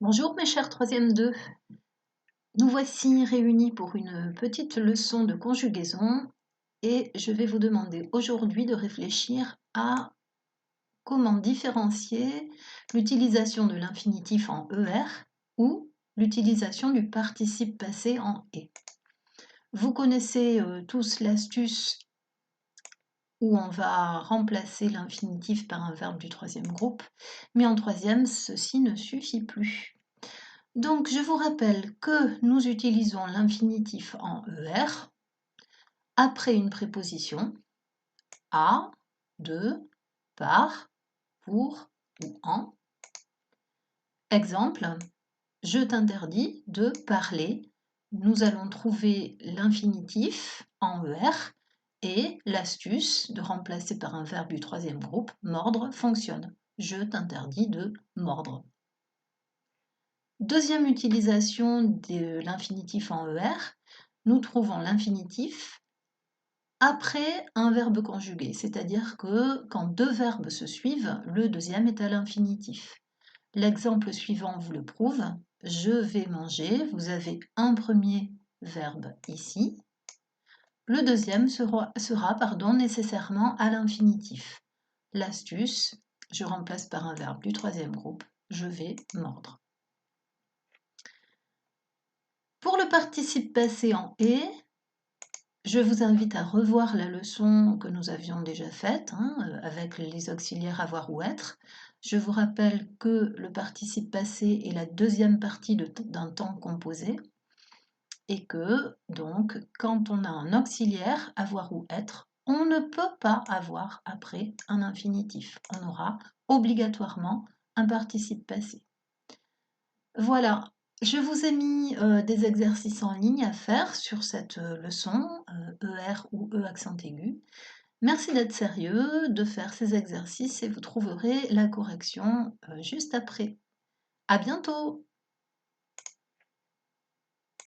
Bonjour mes chers troisième 2, nous voici réunis pour une petite leçon de conjugaison et je vais vous demander aujourd'hui de réfléchir à comment différencier l'utilisation de l'infinitif en ER ou l'utilisation du participe passé en E. Vous connaissez tous l'astuce où on va remplacer l'infinitif par un verbe du troisième groupe, mais en troisième, ceci ne suffit plus. Donc, je vous rappelle que nous utilisons l'infinitif en ER après une préposition à, de, par, pour ou en. Exemple, je t'interdis de parler. Nous allons trouver l'infinitif en ER et l'astuce de remplacer par un verbe du troisième groupe, mordre, fonctionne. Je t'interdis de mordre. Deuxième utilisation de l'infinitif en ER, nous trouvons l'infinitif après un verbe conjugué, c'est-à-dire que quand deux verbes se suivent, le deuxième est à l'infinitif. L'exemple suivant vous le prouve. Je vais manger, vous avez un premier verbe ici. Le deuxième sera nécessairement à l'infinitif. L'astuce, je remplace par un verbe du troisième groupe, je vais mordre. Pour le participe passé en « et », je vous invite à revoir la leçon que nous avions déjà faite avec les auxiliaires avoir ou être. Je vous rappelle que le participe passé est la deuxième partie d'un temps composé et que, donc, quand on a un auxiliaire avoir ou être, on ne peut pas avoir après un infinitif. On aura obligatoirement un participe passé. Voilà, je vous ai mis des exercices en ligne à faire sur cette leçon, ER ou E accent aigu. Merci d'être sérieux, de faire ces exercices et vous trouverez la correction juste après. À bientôt!